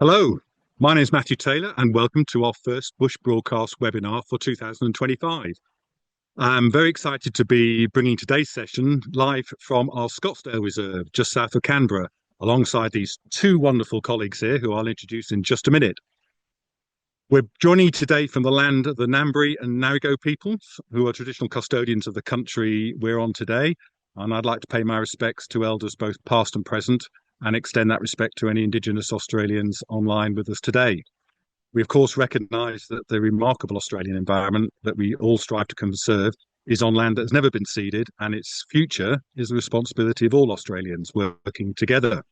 Hello, my name is Matthew Taylor and welcome to our first Bush Broadcast webinar for 2025. I'm very excited to be bringing today's session live from our Scottsdale Reserve just south of Canberra, alongside these two wonderful colleagues here who I'll introduce in just a minute. We're joining you today from the land of the Ngambri and Ngarigo peoples, who are traditional custodians of the country we're on today, and I'd like to pay my respects to elders both past and present and extend that respect to any Indigenous Australians online with us today. We, of course, recognise that the remarkable Australian environment that we all strive to conserve is on land that has never been ceded, and its future is the responsibility of all Australians working together.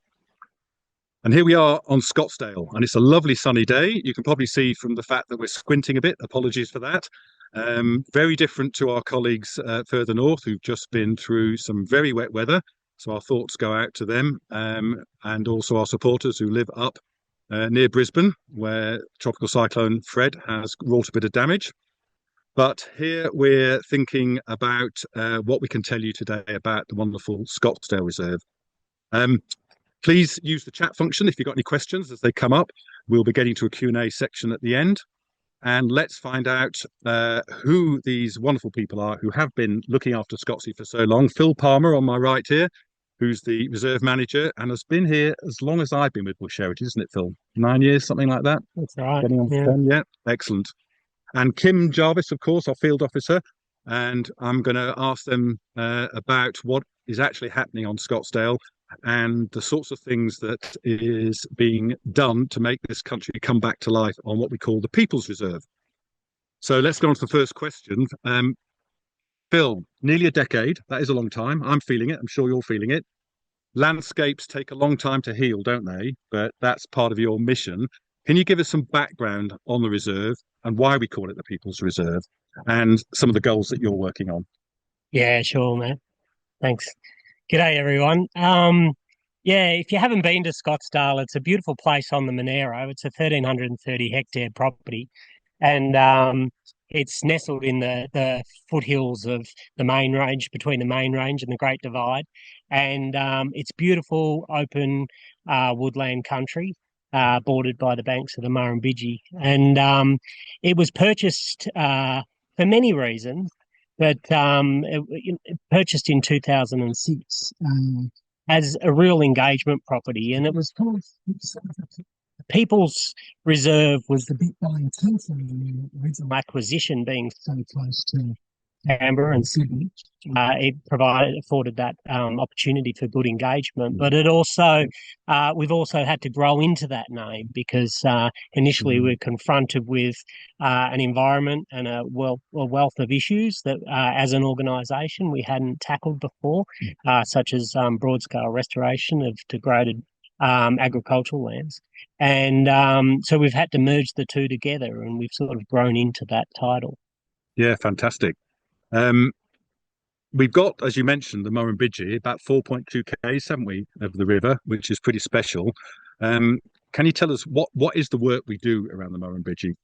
And here we are on Scottsdale, and it's a lovely sunny day. You can probably see from the fact that we're squinting a bit, apologies for that. Very different to our colleagues further north who've just been through some very wet weather. So our thoughts go out to them, and also our supporters who live up near Brisbane, where Tropical Cyclone Fred has wrought a bit of damage. But here we're thinking about what we can tell you today about the wonderful Scottsdale Reserve. Please use the chat function if you've got any questions as they come up. We'll be getting to a Q&A section at the end. And let's find out who these wonderful people are who have been looking after Scottsdale for so long. Phil Palmer on my right here, who's the reserve manager and has been here as long as I've been with Bush Heritage, isn't it, Phil? 9 years, something like that? That's right. Getting on 10, yeah. Excellent. And Kim Jarvis, of course, our field officer. And I'm going to ask them about what is actually happening on Scottsdale and the sorts of things that is being done to make this country come back to life on what we call the People's Reserve. So let's go on to the first question. Phil, nearly a decade, that is a long time. I'm feeling it, I'm sure you're feeling it. Landscapes take a long time to heal, don't they? But that's part of your mission. Can you give us some background on the reserve and why we call it the People's Reserve and some of the goals that you're working on? Yeah, sure, Matt. Thanks. G'day, everyone. Yeah, if you haven't been to Scottsdale, it's a beautiful place on the Monero. It's a 1,330 hectare property, and it's nestled in the foothills of the main range, between the main range and the Great Divide, and it's beautiful open woodland country. Bordered by the banks of the Murrumbidgee, and it was purchased for many reasons, but purchased in 2006 as a real engagement property, and it was kind of People's Reserve was the bit by intention in the original acquisition being so close to Canberra and Sydney. It afforded that opportunity for good engagement, but it also we've also had to grow into that name because initially we're confronted with an environment and a wealth of issues that as an organisation we hadn't tackled before, such as broad-scale restoration of degraded agricultural lands. And so we've had to merge the two together, and we've sort of grown into that title. Yeah, fantastic. We've got, as you mentioned, the Murrumbidgee, about 4.2 k's, haven't we, of the river, which is pretty special. Can you tell us what is the work we do around the Murrumbidgee?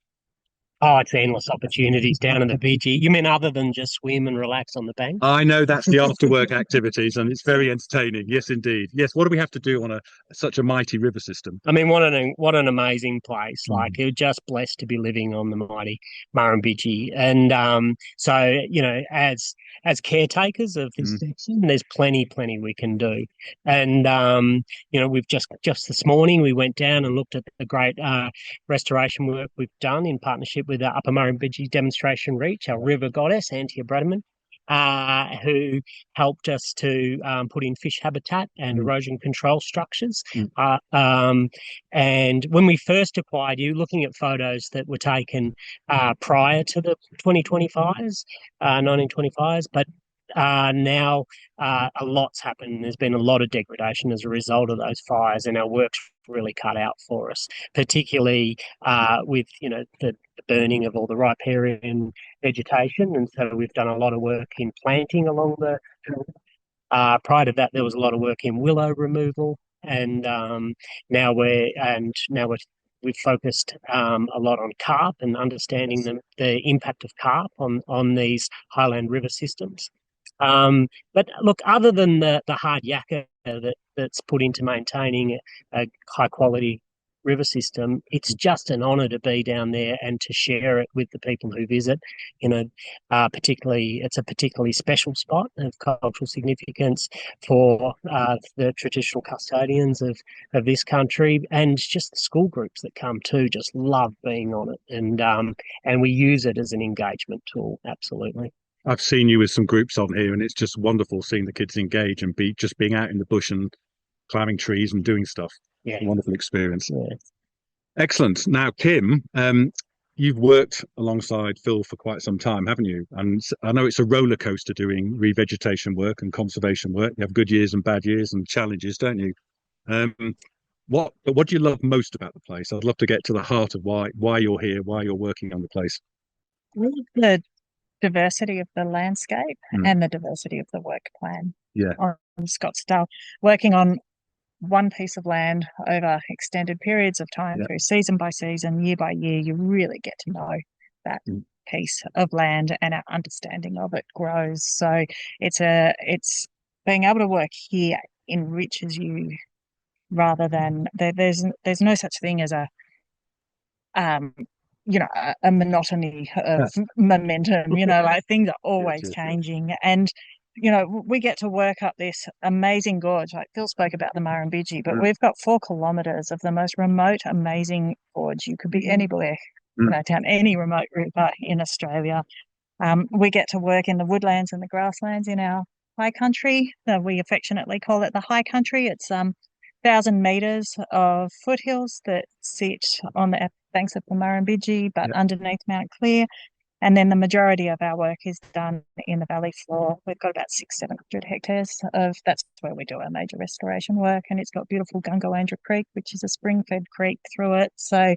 Oh, it's endless opportunities down in the Fiji. You mean other than just swim and relax on the bank? I know that's the after-work activities, and it's very entertaining. Yes, indeed. Yes, what do we have to do on such a mighty river system? I mean, what an amazing place! Like, you're just blessed to be living on the mighty Murrumbidgee, and so as caretakers of this section, there's plenty we can do, and we've just this morning we went down and looked at the great restoration work we've done in partnership with the Upper Murrumbidgee Demonstration Reach, our river goddess, Antia Brademan, who helped us to put in fish habitat and erosion control structures. And when we first acquired you, looking at photos that were taken prior to the 1925s, but now a lot's happened. There's been a lot of degradation as a result of those fires, and our work's really cut out for us, particularly with the burning of all the riparian vegetation. And so we've done a lot of work in planting along the prior to that there was a lot of work in willow removal, and now we've focused a lot on carp and understanding the impact of carp on these highland river systems. But look, other than the hard yakka that's put into maintaining a high quality river system. It's just an honour to be down there and to share it with the people who visit. You know, particularly it's a particularly special spot of cultural significance for the traditional custodians of this country, and just the school groups that come too just love being on it, and we use it as an engagement tool. Absolutely. I've seen you with some groups on here, and it's just wonderful seeing the kids engage and be just being out in the bush and climbing trees and doing stuff. Yeah. It's a wonderful experience. Yeah. Excellent. Now, Kim, you've worked alongside Phil for quite some time, haven't you? And I know it's a roller coaster doing revegetation work and conservation work. You have good years and bad years and challenges, don't you? Um, what do you love most about the place? I'd love to get to the heart of why you're here, why you're working on the place. The diversity of the landscape and the diversity of the work plan. Yeah. On Scottsdale, working on one piece of land over extended periods of time through season by season, year by year, you really get to know that piece of land, and our understanding of it grows. So it's being able to work here enriches you rather than there's no such thing as a monotony of momentum. Like things are always changing. And we get to work up this amazing gorge. Like Phil spoke about the Murrumbidgee, but we've got 4 kilometres of the most remote, amazing gorge. You could be anywhere, down any remote river in Australia. We get to work in the woodlands and the grasslands in our high country. We affectionately call it the high country. It's 1,000 metres of foothills that sit on the banks of the Murrumbidgee, but underneath Mount Clear. And then the majority of our work is done in the valley floor. We've got about 600-700 hectares that's where we do our major restoration work. And it's got beautiful Gungalandra Creek, which is a spring-fed creek through it. So,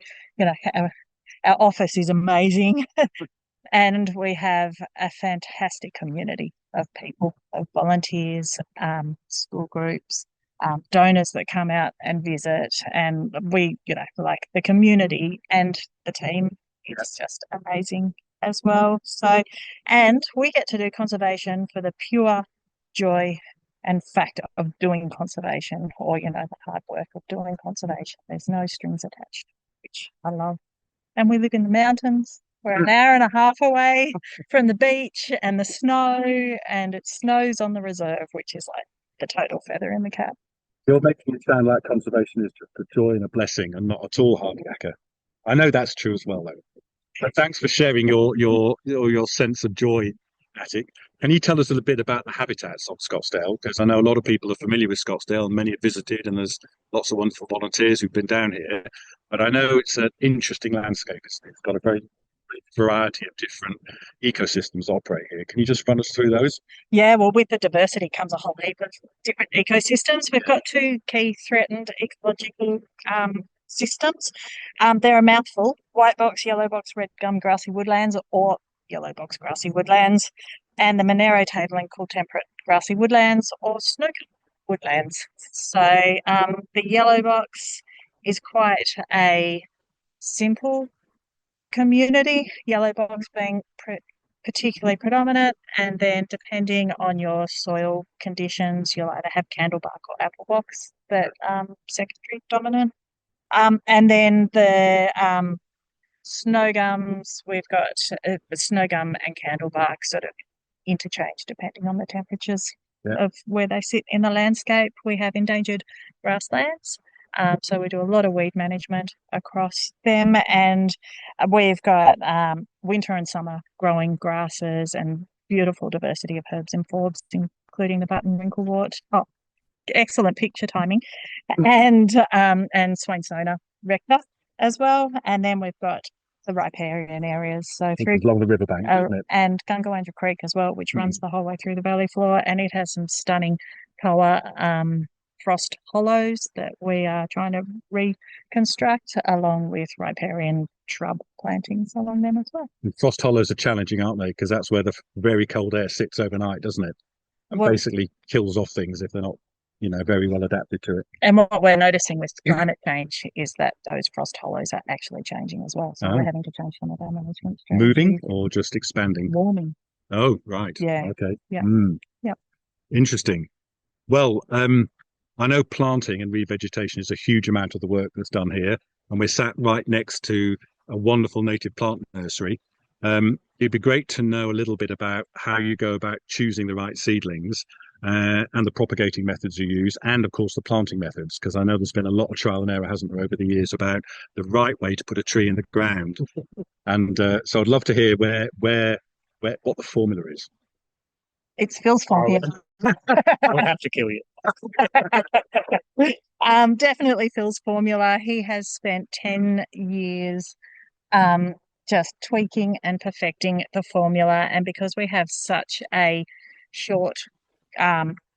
our office is amazing. And we have a fantastic community of people, of volunteers, school groups, donors that come out and visit. And we, like the community and the team is just amazing as well. So, and we get to do conservation for the pure joy and fact of doing conservation, or, the hard work of doing conservation. There's no strings attached, which I love. And we live in the mountains. We're an hour and a half away from the beach and the snow, and it snows on the reserve, which is like the total feather in the cap. You're making it sound like conservation is just a joy and a blessing and not at all hard yakka. I know that's true as well, though. But thanks for sharing your sense of joy, Attic. Can you tell us a little bit about the habitats of Scottsdale? Because I know a lot of people are familiar with Scottsdale and many have visited, and there's lots of wonderful volunteers who've been down here. But I know it's an interesting landscape. It's got a very variety of different ecosystems operate here. Can you just run us through those? Yeah, well, with the diversity comes a whole heap of different ecosystems. We've got 2 key threatened ecological systems. They're a mouthful: white box, yellow box, red gum grassy woodlands, or yellow box grassy woodlands, and the Monero tabling cool temperate grassy woodlands, or snow woodlands. So the yellow box is quite a simple community, yellow box being particularly predominant, and then depending on your soil conditions, you'll either have candlebark or apple box that secondary dominant. And then the snow gums, we've got snow gum and candlebark sort of interchange depending on the temperatures of where they sit in the landscape. We have endangered grasslands. So we do a lot of weed management across them, and we've got winter and summer growing grasses and beautiful diversity of herbs and forbs, including the button wrinklewort. Oh, excellent picture timing. And Swainsona rector as well. And then we've got the riparian areas, so through along the riverbank, isn't it? And Gungalandra Creek as well, which runs the whole way through the valley floor, and it has some stunning colour frost hollows that we are trying to reconstruct, along with riparian shrub plantings along them as well. And frost hollows are challenging, aren't they? Because that's where the very cold air sits overnight, doesn't it? And basically kills off things if they're not, very well adapted to it. And what we're noticing with climate change is that those frost hollows are actually changing as well. So we're having to change some of our management strategies. Moving or just expanding? Warming. Oh, right. Yeah. Okay. Yeah. Yep. Interesting. Well, I know planting and revegetation is a huge amount of the work that's done here. and we're sat right next to a wonderful native plant nursery. It'd be great to know a little bit about how you go about choosing the right seedlings and the propagating methods you use, and of course the planting methods, because I know there's been a lot of trial and error, hasn't there, over the years about the right way to put a tree in the ground. And so I'd love to hear what the formula is. It's Phil's formula. I'll have to kill you. Definitely Phil's formula. He has spent 10 years just tweaking and perfecting the formula. And because we have such a short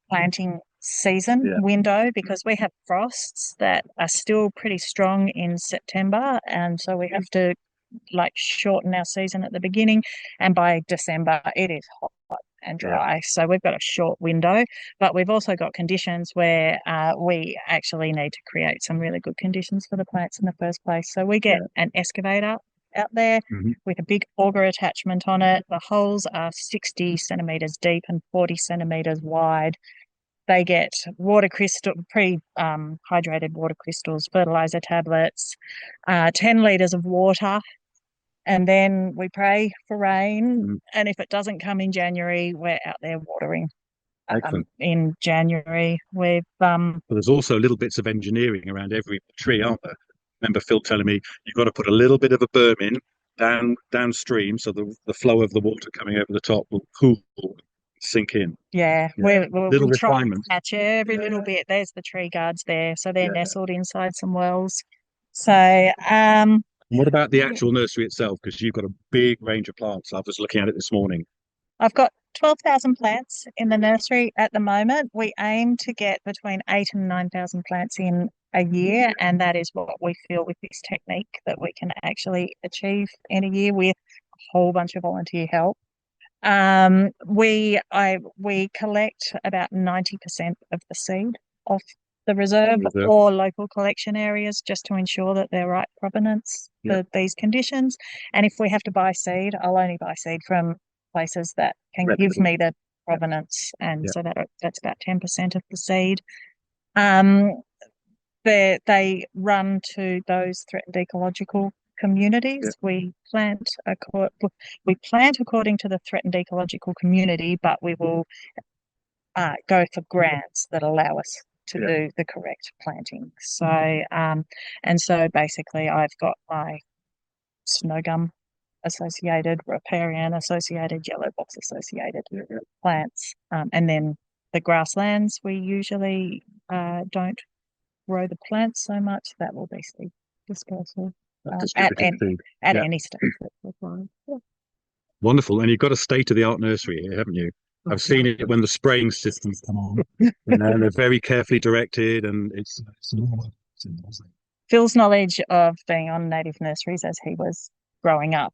planting season window, because we have frosts that are still pretty strong in September, and so we have to shorten our season at the beginning, and by December it is hot and dry. So we've got a short window, but we've also got conditions where we actually need to create some really good conditions for the plants in the first place. So we get an excavator out there with a big auger attachment on it. The holes are 60 centimeters deep and 40 centimeters wide. They get pre-hydrated water crystals, fertilizer tablets, 10 litres of water, and then we pray for rain. And if it doesn't come in January, we're out there watering. In January. But there's also little bits of engineering around every tree, aren't there? Remember Phil telling me you've got to put a little bit of a berm in downstream, so the flow of the water coming over the top will cool, sink in. We'll try to catch every little bit. There's the tree guards there, so they're nestled inside some wells. So what about the actual nursery itself? Because you've got a big range of plants. I was looking at it this morning. I've got 12,000 plants in the nursery at the moment. We aim to get between 8,000 and 9,000 plants in a year, and that is what we feel with this technique that we can actually achieve in a year with a whole bunch of volunteer help. We collect about 90% of the seed off the reserve or local collection areas, just to ensure that they're right provenance for these conditions. And if we have to buy seed, I'll only buy seed from places that can give me the provenance, and so that's about 10% of the seed. They run to those threatened ecological communities. We plant according to the threatened ecological community, but we will go for grants that allow us to do the correct planting. So and so basically I've got my snow gum associated, riparian associated, yellow box associated plants, and then the grasslands we usually don't grow the plants so much. That will be seed dispersal at any stage that's required. Wonderful. And you've got a state-of-the-art nursery here, haven't you? I've seen it when the spraying systems come on. They're very carefully directed, and it's Phil's knowledge of being on native nurseries as he was growing up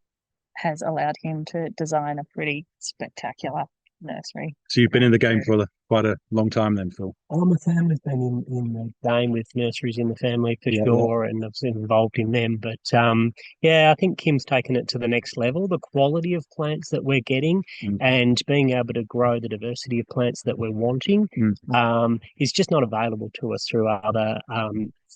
has allowed him to design a pretty spectacular nursery. So you've been in the game for quite a long time then, Phil? My family's been in the game with nurseries in the family for sure, and I've been involved in them. But I think Kim's taken it to the next level. The quality of plants that we're getting and being able to grow the diversity of plants that we're wanting is just not available to us through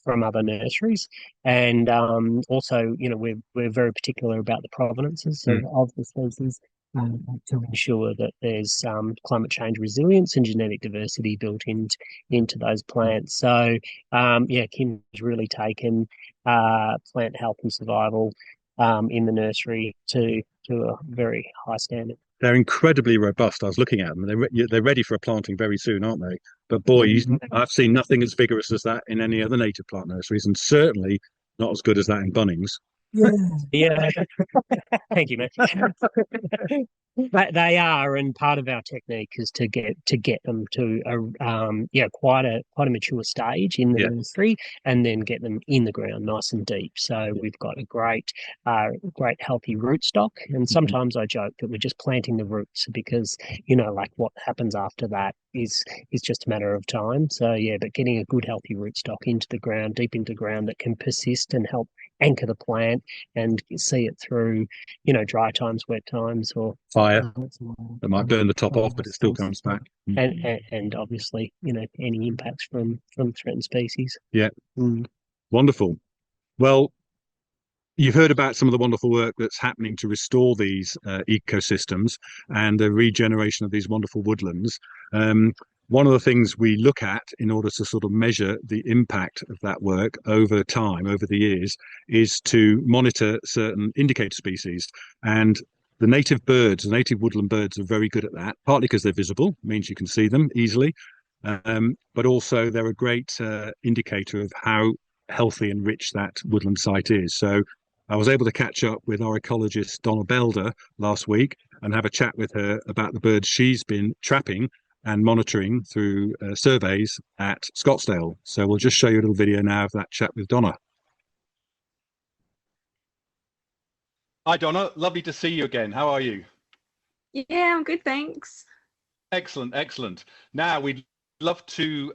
from other nurseries. And also, we're very particular about the provenances of the species. To ensure that there's climate change resilience and genetic diversity built into those plants. So, Kim's really taken plant health and survival in the nursery to a very high standard. They're incredibly robust. I was looking at them. They're ready for a planting very soon, aren't they? But boy, I've seen nothing as vigorous as that in any other native plant nurseries, and certainly not as good as that in Bunnings. Yeah. Thank you, mate. They are, and part of our technique is to get them to quite a mature stage in the nursery, and then get them in the ground nice and deep. So we've got a great healthy rootstock, and sometimes I joke that we're just planting the roots because what happens after that is just a matter of time. So but getting a good healthy rootstock into the ground, deep into ground, that can persist and help anchor the plant and see it through, dry times, wet times, or fire. It might burn the top off, but it still comes back. And obviously, any impacts from threatened species. Wonderful. Well, you've heard about some of the wonderful work that's happening to restore these ecosystems and the regeneration of these wonderful woodlands. Um, One of the things we look at in order to sort of measure the impact of that work over time, over the years, is to monitor certain indicator species. And the native birds, the native woodland birds, are very good at that, partly because they're visible, means you can see them easily, but also they're a great indicator of how healthy and rich that woodland site is. So I was able to catch up with our ecologist Donna Belder last week and have a chat with her about the birds she's been trapping and monitoring through surveys at Scottsdale. So we'll just show you a little video now of that chat with Donna. Hi, Donna. Lovely to see you again. How are you? Yeah, I'm good, thanks. Excellent, excellent. Now we'd love to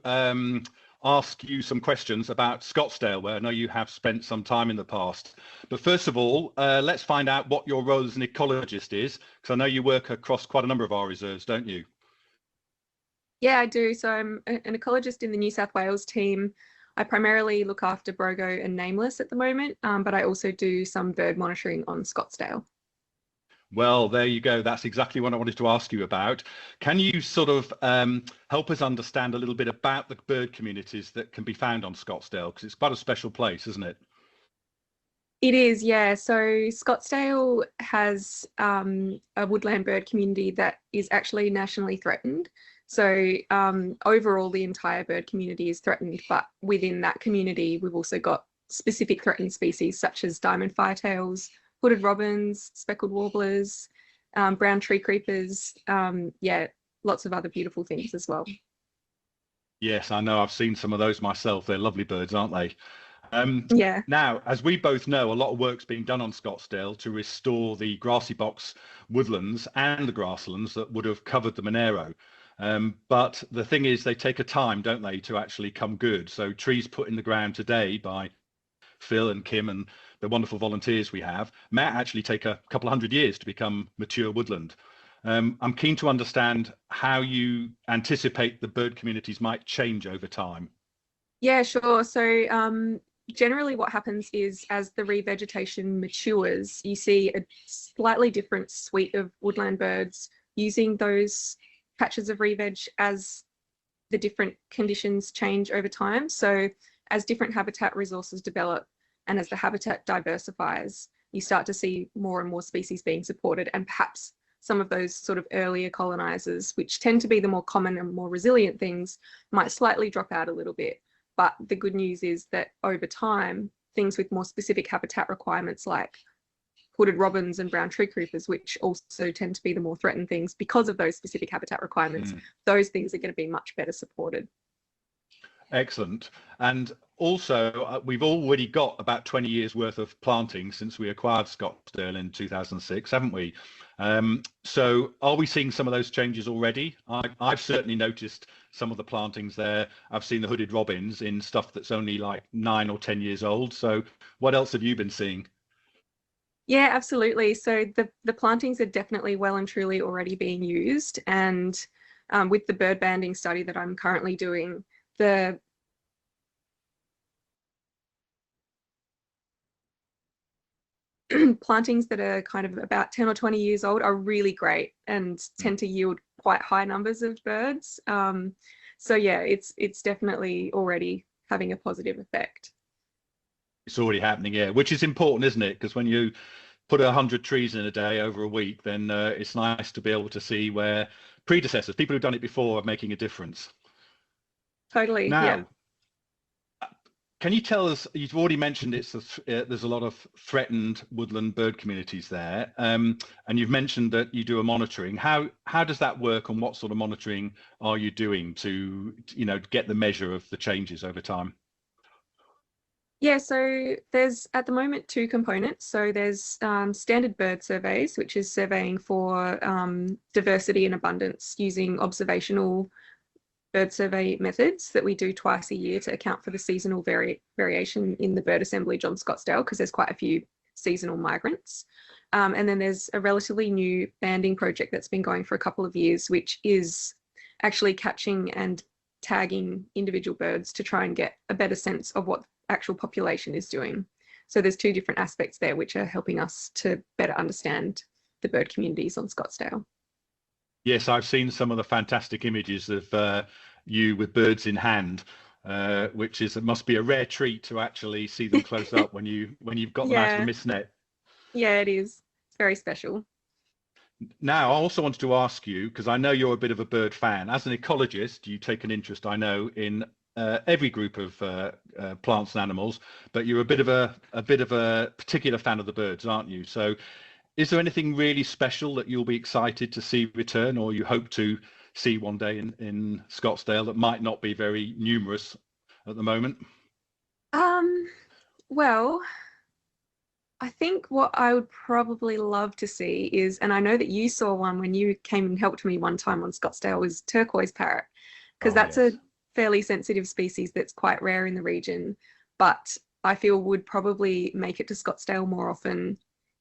ask you some questions about Scottsdale, where I know you have spent some time in the past. But first of all, let's find out what your role as an ecologist is, because I know you work across quite a number of our reserves, don't you? Yeah, I do. So I'm an ecologist in the New South Wales team. I primarily look after Brogo and Nameless at the moment, but I also do some bird monitoring on Scottsdale. Well, there you go. That's exactly what I wanted to ask you about. Can you sort of help us understand a little bit about the bird communities that can be found on Scottsdale? Because it's quite a special place, isn't it? It is, yeah. So Scottsdale has a woodland bird community that is actually nationally threatened. So overall, the entire bird community is threatened, but within that community, we've also got specific threatened species such as diamond firetails, hooded robins, speckled warblers, brown tree creepers, yeah, lots of other beautiful things as well. Yes, I know. I've seen some of those myself. They're lovely birds, aren't they? Yeah. Now, as we both know, a lot of work's being done on Scottsdale to restore the grassy box woodlands and the grasslands that would have covered the Monero. But the thing is, they take a time, don't they, to actually come good. So trees put in the ground today by Phil and Kim and the wonderful volunteers we have may actually take a couple of hundred years to become mature woodland. I'm keen to understand how you anticipate the bird communities might change over time. Yeah, sure. So generally what happens is as the revegetation matures, you see a slightly different suite of woodland birds using those patches of re-veg as the different conditions change over time. So as different habitat resources develop and as the habitat diversifies, you start to see more and more species being supported, and perhaps some of those sort of earlier colonizers, which tend to be the more common and more resilient things, might slightly drop out a little bit. But the good news is that over time, things with more specific habitat requirements like hooded robins and brown tree creepers, which also tend to be the more threatened things because of those specific habitat requirements, those things are going to be much better supported. Excellent. And also, we've already got about 20 years worth of planting since we acquired Scottsdale in 2006, haven't we? So are we seeing some of those changes already? I've certainly noticed some of the plantings there. I've seen the hooded robins in stuff that's only like 9 or 10 years old. So what else have you been seeing? Yeah, absolutely. So the plantings are definitely well and truly already being used. And with the bird banding study that I'm currently doing, the plantings that are kind of about 10 or 20 years old are really great and tend to yield quite high numbers of birds. So yeah, it's definitely already having a positive effect. It's already happening, yeah, which is important, isn't it? Because when you put 100 trees in a day over a week, then it's nice to be able to see where predecessors, people who've done it before, are making a difference. Totally, Now, yeah. can you tell us, you've already mentioned there's a lot of threatened woodland bird communities there, and you've mentioned that you do a monitoring. How does that work, and what sort of monitoring are you doing to, get the measure of the changes over time? Yeah, so there's at the moment two components. So there's standard bird surveys, which is surveying for diversity and abundance using observational bird survey methods that we do twice a year to account for the seasonal variation in the bird assemblage on Scottsdale, because there's quite a few seasonal migrants. And then there's a relatively new banding project that's been going for a couple of years, which is actually catching and tagging individual birds to try and get a better sense of what actual population is doing. So there's two different aspects there which are helping us to better understand the bird communities on Scottsdale. Yes, I've seen some of the fantastic images of you with birds in hand, which is, it must be a rare treat to actually see them close up when you've got them out of the mist net. Yeah, it is. It's very special. Now, I also wanted to ask you, because I know you're a bit of a bird fan. As an ecologist, you take an interest, I know, in every group of plants and animals, but you're a bit of a particular fan of the birds, aren't you? So, is there anything really special that you'll be excited to see return, or you hope to see one day in Scottsdale that might not be very numerous at the moment? Well, I think what I would probably love to see is, and I know that you saw one when you came and helped me one time on Scottsdale, was turquoise parrot, because that's a fairly sensitive species that's quite rare in the region, but I feel would probably make it to Scottsdale more often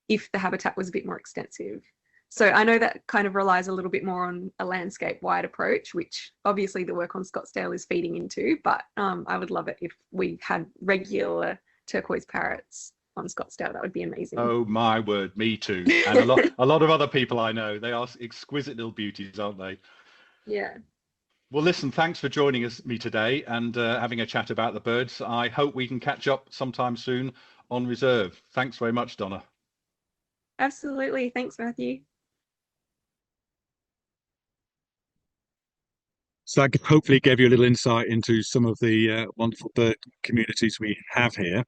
if the habitat was a bit more extensive. So I know that kind of relies a little bit more on a landscape-wide approach, which obviously the work on Scottsdale is feeding into, but I would love it if we had regular turquoise parrots on Scottsdale. That would be amazing. Oh my word, me too. And a lot of other people I know. They are exquisite little beauties, aren't they? Yeah. Well, listen, thanks for joining me today and having a chat about the birds. I hope we can catch up sometime soon on Reserve. Thanks very much, Donna. Absolutely. Thanks, Matthew. So I hopefully gave you a little insight into some of the wonderful bird communities we have here.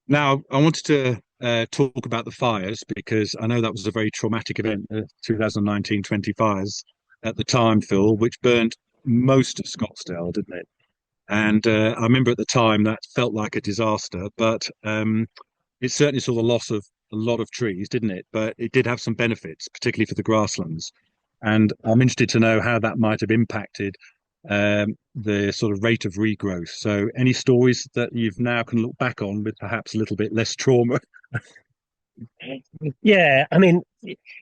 Now, I wanted to talk about the fires because I know that was a very traumatic event, 2019-20 fires at the time, Phil, which burnt most of Scottsdale, didn't it? And I remember at the time that felt like a disaster, but it certainly saw the loss of a lot of trees, didn't it? But it did have some benefits, particularly for the grasslands. And I'm interested to know how that might have impacted the sort of rate of regrowth. So any stories that you've now can look back on with perhaps a little bit less trauma? Yeah, I mean,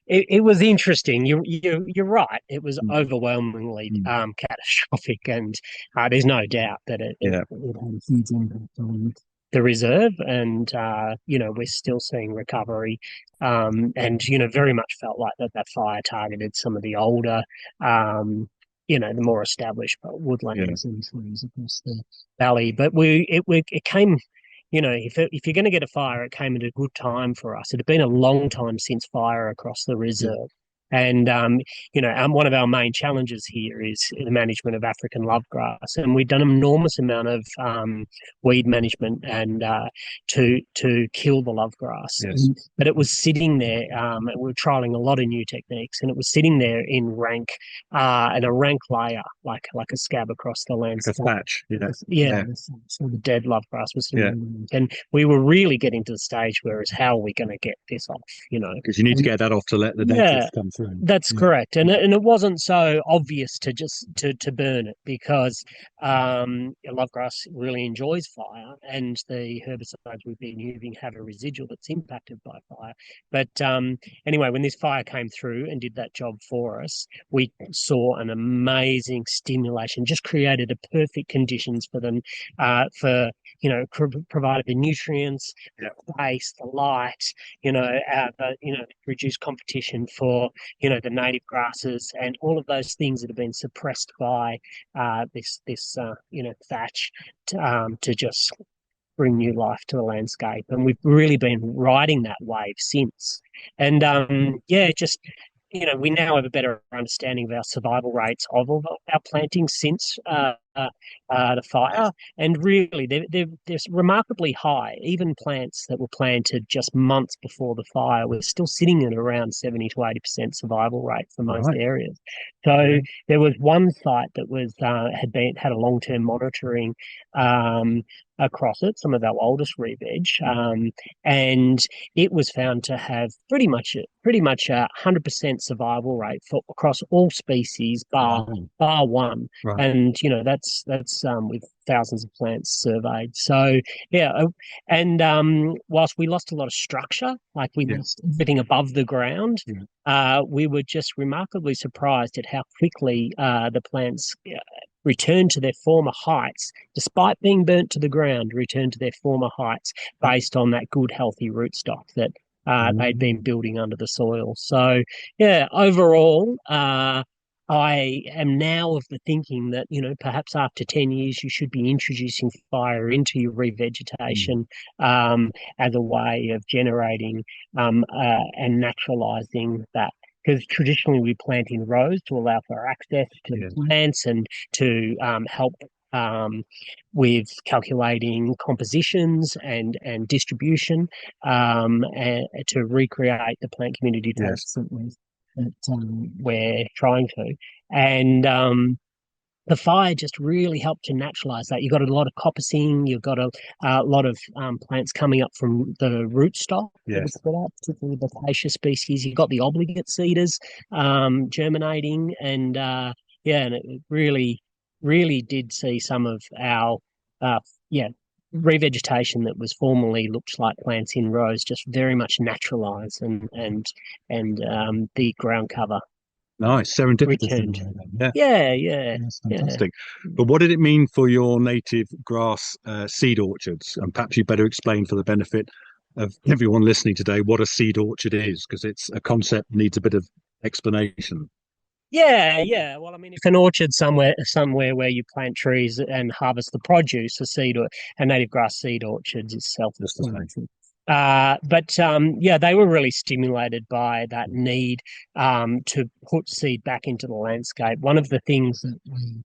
it was interesting. You're right. It was overwhelmingly catastrophic, and there's no doubt that it had a huge impact on the reserve. And we're still seeing recovery, and very much felt like that fire targeted some of the older, the more established woodlands and trees across the valley. But it came. If you're going to get a fire, it came at a good time for us. It had been a long time since fire across the reserve. And, one of our main challenges here is the management of African lovegrass. And we've done an enormous amount of weed management and to kill the lovegrass. Yes. But it was sitting there. We were trialing a lot of new techniques, and it was sitting there in a rank layer, like a scab across the landscape. Like a thatch. So the dead lovegrass was sitting there. And we were really getting to the stage where it's how are we going to get this off, Because you need to get that off to let the natures come through. That's correct. And it wasn't so obvious to just to burn it because lovegrass really enjoys fire, and the herbicides we've been using have a residual that's impacted by fire. But anyway, when this fire came through and did that job for us, we saw an amazing stimulation, just created the perfect conditions for them provided the nutrients, the space, the light, reduced competition for the native grasses and all of those things that have been suppressed by this thatch to just bring new life to the landscape. And we've really been riding that wave since. And we now have a better understanding of our survival rates of all our plantings since the fire, and really they're remarkably high. Even plants that were planted just months before the fire were still sitting at around 70 to 80% survival rate for most areas. So there was one site that was had a long-term monitoring across it, some of our oldest re-veg, and it was found to have pretty much 100% survival rate across all species bar one. Right. And that's with thousands of plants surveyed. So whilst we lost a lot of structure, like we lost everything above the ground, we were just remarkably surprised at how quickly the plants return to their former heights, despite being burnt to the ground, return to their former heights based on that good, healthy rootstock that they'd been building under the soil. So, yeah, overall, I am now of the thinking that, perhaps after 10 years, you should be introducing fire into your revegetation as a way of generating and naturalizing that. Because traditionally we plant in rows to allow for access to plants and to help with calculating compositions and distribution and to recreate the plant community tasks that we're trying to. And the fire just really helped to naturalize that. You've got a lot of coppicing, you've got a lot of plants coming up from the rootstock, particularly the Acacia species. You've got the obligate seeders germinating, and and it really, really did see some of our revegetation that was formerly looked like plants in rows just very much naturalize, and the ground cover. Nice, serendipitous. Yeah. That's fantastic. But what did it mean for your native grass seed orchards? And perhaps you better explain for the benefit of everyone listening today what a seed orchard is, because it's a concept that needs a bit of explanation. Yeah. Well, I mean, if an orchard somewhere where you plant trees and harvest the produce, a native grass seed orchard is self-explanatory. They were really stimulated by that need to put seed back into the landscape. One of the things that we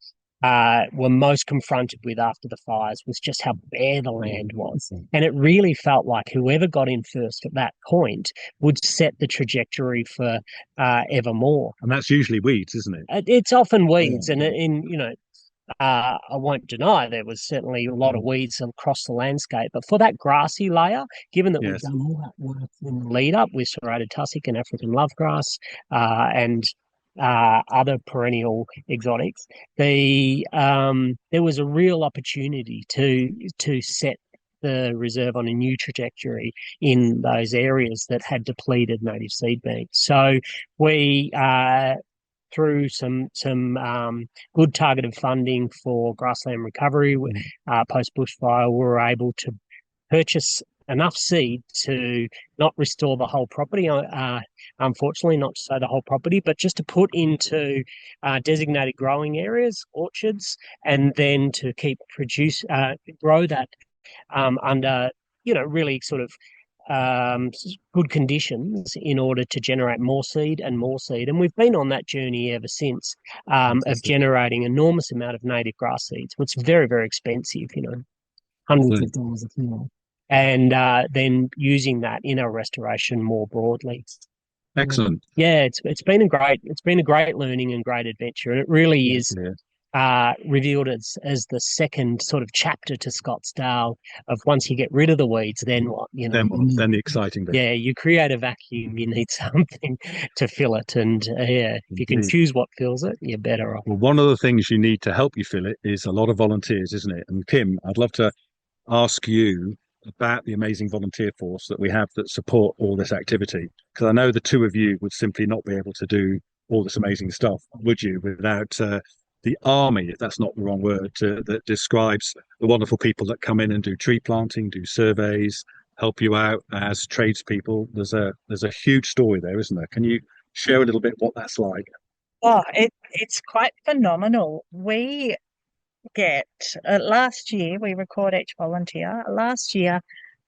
were most confronted with after the fires was just how bare the land was. And it really felt like whoever got in first at that point would set the trajectory for evermore. And that's usually weeds, isn't it? It's often weeds, and I won't deny there was certainly a lot of weeds across the landscape, but for that grassy layer, given that we've done all that work in the lead up with serrated tussock and African lovegrass and other perennial exotics, there was a real opportunity to set the reserve on a new trajectory in those areas that had depleted native seed banks. So we through some good targeted funding for grassland recovery post bushfire, we were able to purchase enough seed to not restore the whole property, unfortunately, not to say the whole property, but just to put into designated growing areas, orchards, and then to grow that under really sort of good conditions in order to generate more seed and more seed. And we've been on that journey ever since of generating enormous amount of native grass seeds, which is very, very expensive, hundreds of dollars a kilo. And then using that in our restoration more broadly. Excellent. Yeah, it's been a great learning and great adventure. And it really is revealed as the second sort of chapter to Scottsdale of once you get rid of the weeds, then what? Then the exciting bit. Yeah, you create a vacuum, you need something to fill it. And if you can choose what fills it, you're better off. Well, one of the things you need to help you fill it is a lot of volunteers, isn't it? And Kim, I'd love to ask you about the amazing volunteer force that we have that support all this activity, because I know the two of you would simply not be able to do all this amazing stuff, would you, without the army, if that's not the wrong word, that describes the wonderful people that come in and do tree planting, do surveys, help you out as tradespeople. There's a huge story there, isn't there? Can you share a little bit what that's like? Oh, it's quite phenomenal. We get last year, we record each volunteer. Last year,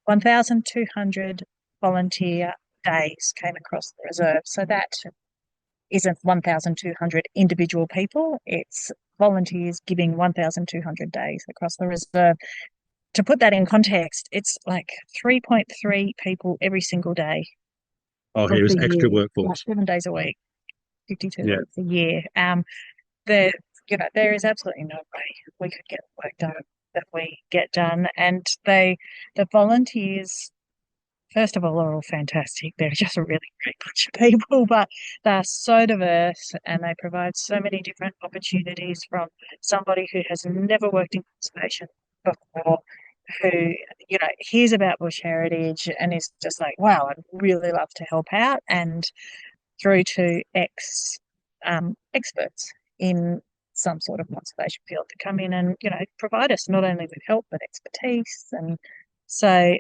1,200 volunteer days came across the reserve. So that isn't 1,200 individual people. It's volunteers giving 1,200 days across the reserve. To put that in context, it's like 3.3 people every single day. Oh, here's extra workforce. 7 days a week, 52 weeks a year. There is absolutely no way we could get the work done that we get done. And the volunteers, first of all, are all fantastic. They're just a really great bunch of people, but they're so diverse and they provide so many different opportunities, from somebody who has never worked in conservation before, who, hears about bush heritage and is just like, wow, I'd really love to help out, and through to experts in some sort of conservation field to come in and, provide us not only with help but expertise. And so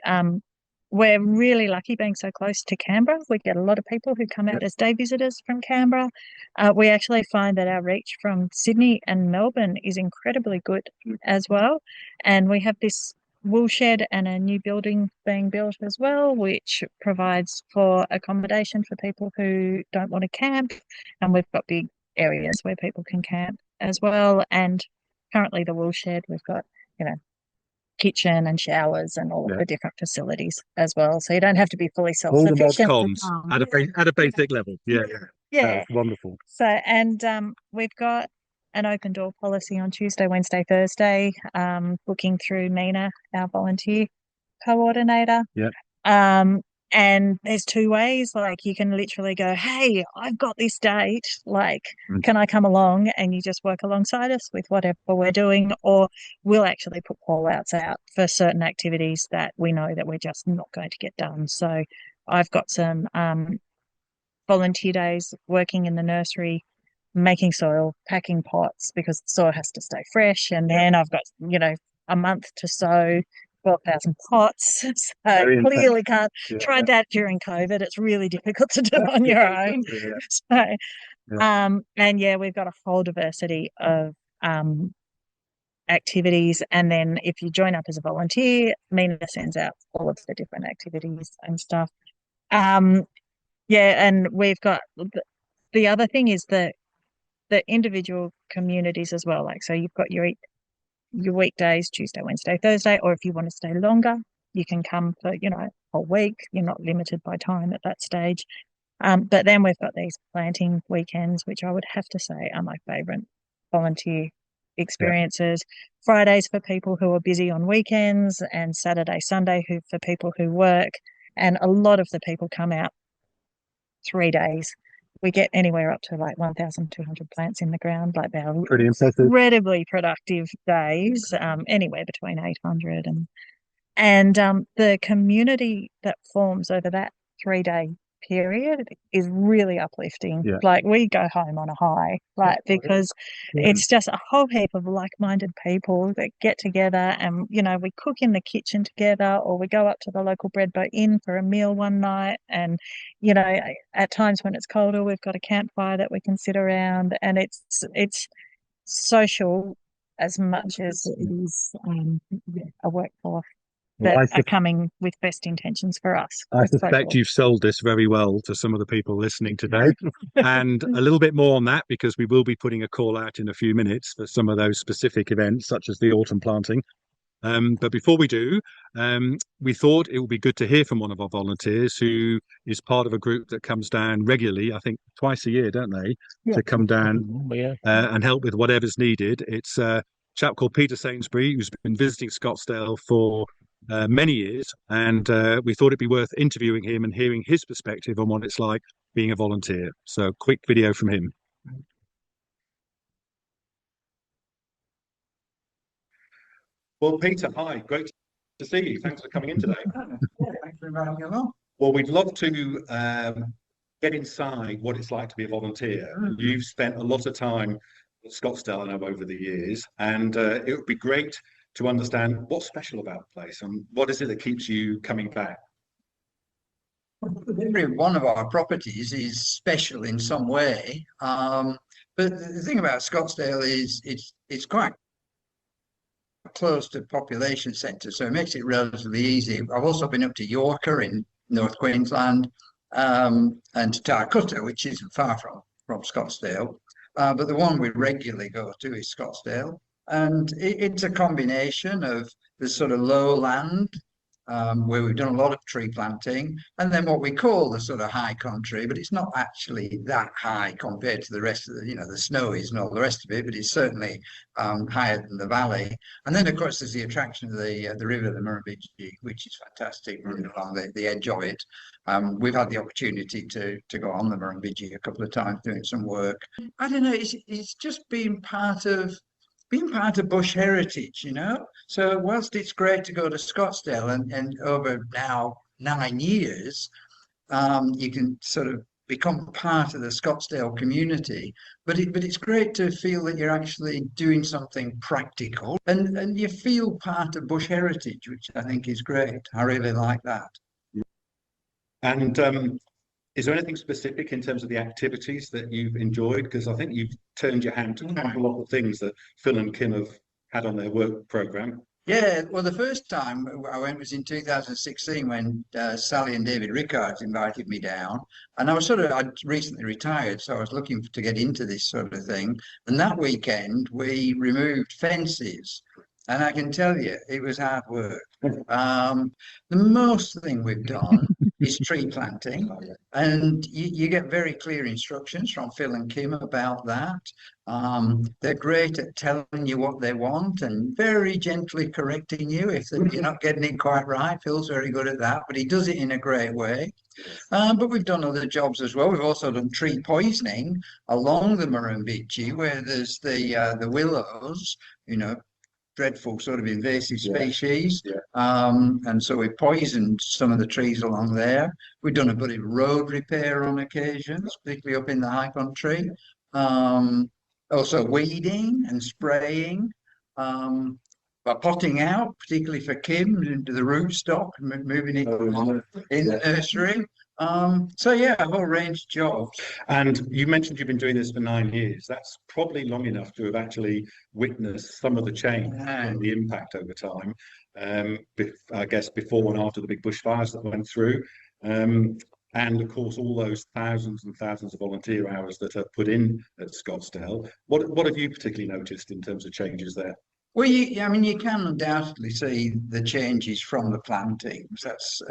we're really lucky being so close to Canberra. We get a lot of people who come out as day visitors from Canberra. We actually find that our reach from Sydney and Melbourne is incredibly good as well. And we have this wool shed and a new building being built as well, which provides for accommodation for people who don't want to camp. And we've got big areas where people can camp as well. And currently the wool shed, we've got, kitchen and showers and all of the different facilities as well. So you don't have to be fully self-sufficient. All the mod cons at a basic level. Yeah. Yeah. Wonderful. So, and we've got an open door policy on Tuesday, Wednesday, Thursday, booking through Nina, our volunteer coordinator. Yeah. And there's two ways. Like, you can literally go, hey, I've got this date, like, can I come along? And you just work alongside us with whatever we're doing, or we'll actually put call outs out for certain activities that we know that we're just not going to get done. So I've got some volunteer days working in the nursery, making soil, packing pots, because the soil has to stay fresh. And then I've got, a month to sow 12,000 pots. So clearly can't try that during COVID. It's really difficult to do on your own. So, and we've got a whole diversity of activities. And then if you join up as a volunteer, Mina sends out all of the different activities and stuff. And we've got the other thing is the individual communities as well. Like, so you've got your weekdays, Tuesday, Wednesday, Thursday, or if you want to stay longer, you can come for, a whole week. You're not limited by time at that stage. But then we've got these planting weekends, which I would have to say are my favourite volunteer experiences. Fridays for people who are busy on weekends, and Saturday, Sunday for people who work. And a lot of the people come out 3 days. We get anywhere up to like 1,200 plants in the ground. Like, they're pretty impressive, incredibly productive days, anywhere between 800 and the community that forms over that 3-day period is really uplifting. Like, we go home on a high, because it's just a whole heap of like-minded people that get together, and we cook in the kitchen together, or we go up to the local bread boat inn for a meal one night. And at times when it's colder, we've got a campfire that we can sit around, and it's social as much as it is a workforce that are coming with best intentions for us. I suspect you've sold this very well to some of the people listening today. And a little bit more on that, because we will be putting a call out in a few minutes for some of those specific events, such as the autumn planting. But before we do, we thought it would be good to hear from one of our volunteers who is part of a group that comes down regularly, I think twice a year, don't they, to come down and help with whatever's needed. It's a chap called Peter Sainsbury, who's been visiting Scottsdale for many years, and we thought it'd be worth interviewing him and hearing his perspective on what it's like being a volunteer. So, quick video from him. Well, Peter, hi, great to see you. Thanks for coming in today. Thanks for inviting me along. Well, we'd love to get inside what it's like to be a volunteer. You've spent a lot of time at Scottsdale, I know, over the years, and it would be great to understand what's special about the place and what is it that keeps you coming back. Every one of our properties is special in some way, but the thing about Scottsdale is it's quite close to population centre, so it makes it relatively easy. I've also been up to Yorker in North Queensland, and to Tarcutta, which isn't far from Scottsdale, but the one we regularly go to is Scottsdale. And it's a combination of the sort of lowland, where we've done a lot of tree planting, and then what we call the sort of high country, but it's not actually that high compared to the rest of the, the Snowies and all the rest of it, but it's certainly higher than the valley. And then, of course, there's the attraction of the river, the Murrumbidgee, which is fantastic, running along the edge of it. We've had the opportunity to go on the Murrumbidgee a couple of times doing some work. I don't know, it's just been part of bush heritage, So whilst it's great to go to Scottsdale and over now 9 years, you can sort of become part of the Scottsdale community. But it's great to feel that you're actually doing something practical, and you feel part of bush heritage, which I think is great. I really like that. And is there anything specific in terms of the activities that you've enjoyed? Because I think you've turned your hand to quite a lot of things that Phil and Kim have had on their work programme. Yeah, well, the first time I went was in 2016 when Sally and David Rickards invited me down. And I'd recently retired, so I was looking to get into this sort of thing. And that weekend, we removed fences. And I can tell you, it was hard work. The most thing we've done is tree planting, and you get very clear instructions from Phil and Kim about that. They're great at telling you what they want and very gently correcting you if you're not getting it quite right. Phil's very good at that, but he does it in a great way. But we've done other jobs as well. We've also done tree poisoning along the Murrumbidgee, where there's the willows, dreadful sort of invasive species. And so we poisoned some of the trees along there. We've done a bit of road repair on occasions, particularly up in the high country. Also weeding and spraying, potting out, particularly for Kim, into the rootstock, moving it in the nursery. So yeah, a whole range of jobs. And you mentioned you've been doing this for 9 years. That's probably long enough to have actually witnessed some of the change and the impact over time. I guess before and after the big bushfires that went through. And of course, all those thousands and thousands of volunteer hours that are put in at Scottsdale. What have you particularly noticed in terms of changes there? Well, you can undoubtedly see the changes from the plantings. That's